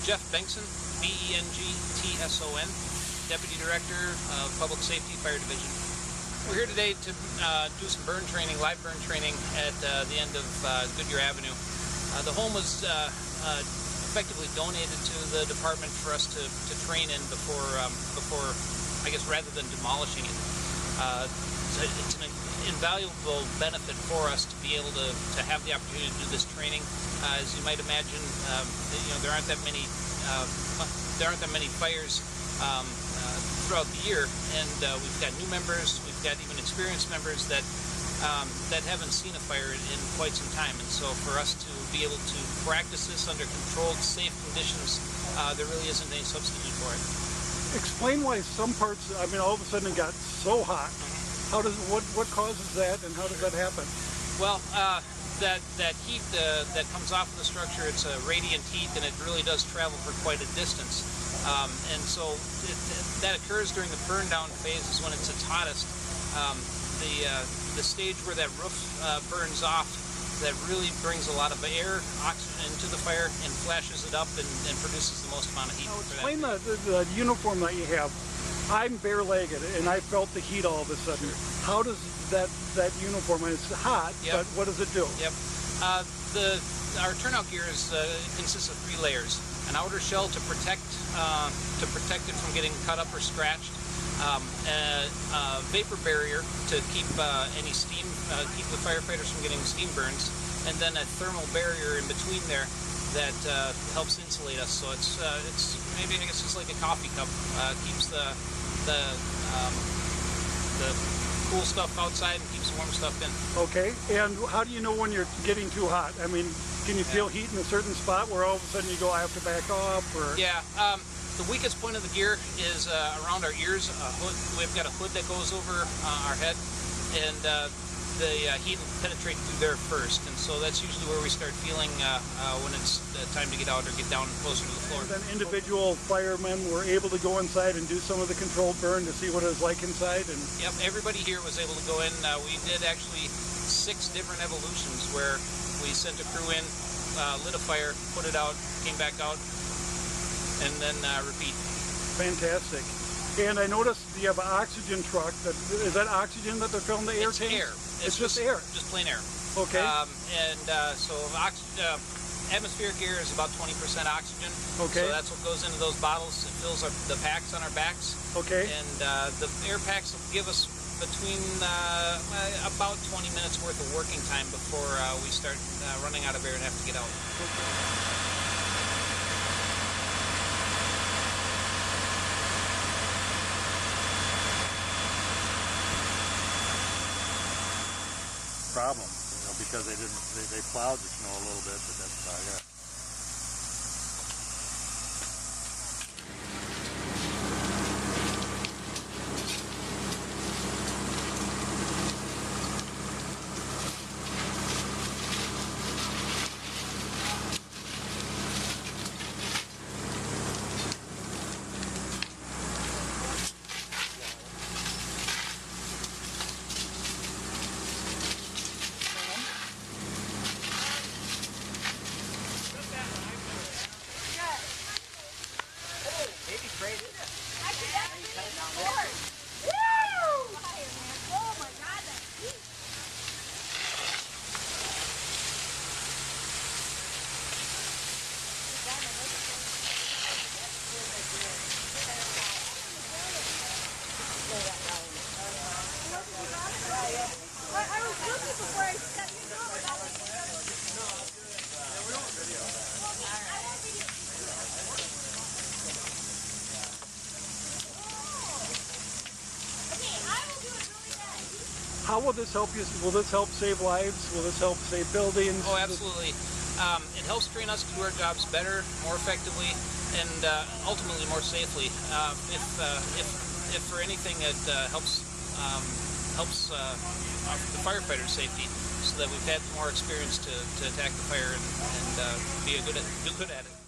Jeff Bengtson, B-E-N-G-T-S-O-N, Deputy Director of Public Safety Fire Division. We're here today to do some burn training, live burn training at the end of Goodyear Avenue. The home was effectively donated to the department for us to train in before, I guess, rather than demolishing it. It's an invaluable benefit for us to be able to have the opportunity to do this training. As you might imagine, there aren't that many fires throughout the year, and we've got new members, we've got even experienced members that haven't seen a fire in quite some time. And so for us to be able to practice this under controlled, safe conditions, there really isn't any substitute for it. Explain why some parts, all of a sudden it got so hot. What causes that, and how does that happen? Well, that heat that comes off of the structure, it's a radiant heat, and it really does travel for quite a distance. And so that occurs during the burn down phase is when it's its hottest. The stage where that roof burns off, that really brings a lot of air, oxygen into the fire and flashes it up and produces the most amount of heat. Now explain the uniform that you have. I'm bare-legged and I felt the heat all of a sudden. Sure. How does that uniform, it's hot, yep. But what does it do? Yep. Our turnout gear consists of 3 layers. An outer shell to protect it from getting cut up or scratched. A vapor barrier to keep any steam, keep the firefighters from getting steam burns, and then a thermal barrier in between there that helps insulate us. So it's maybe, I guess, just like a coffee cup. Keeps the cool stuff outside and keeps the warm stuff in. Okay, and how do you know when you're getting too hot? Can you feel heat in a certain spot where all of a sudden you go, I have to back off? Or? Yeah. The weakest point of the gear is around our ears. We've got a hood that goes over our head, and the heat will penetrate through there first. And so that's usually where we start feeling when it's time to get out or get down closer to the floor. And then individual firemen were able to go inside and do some of the controlled burn to see what it was like inside? Yep, everybody here was able to go in. We did actually 6 different evolutions where we sent a crew in, lit a fire, put it out, came back out, and then repeat. Fantastic. And I noticed you have an oxygen truck. Is that oxygen that they're filling the air tanks? It's air. It's just air? Just plain air. Okay. So atmospheric air is about 20% oxygen. Okay. So that's what goes into those bottles. It fills the packs on our backs. Okay. And the air packs will give us between about 20 minutes worth of working time before we start running out of air and have to get out. Problem, because they plowed the snow a little bit, but that's about it. How will this help you? Will this help save lives? Will this help save buildings? Oh, absolutely. It helps train us to do our jobs better, more effectively, and ultimately more safely. If for anything, it helps the firefighters' safety, so that we've had more experience to attack the fire and do good at it.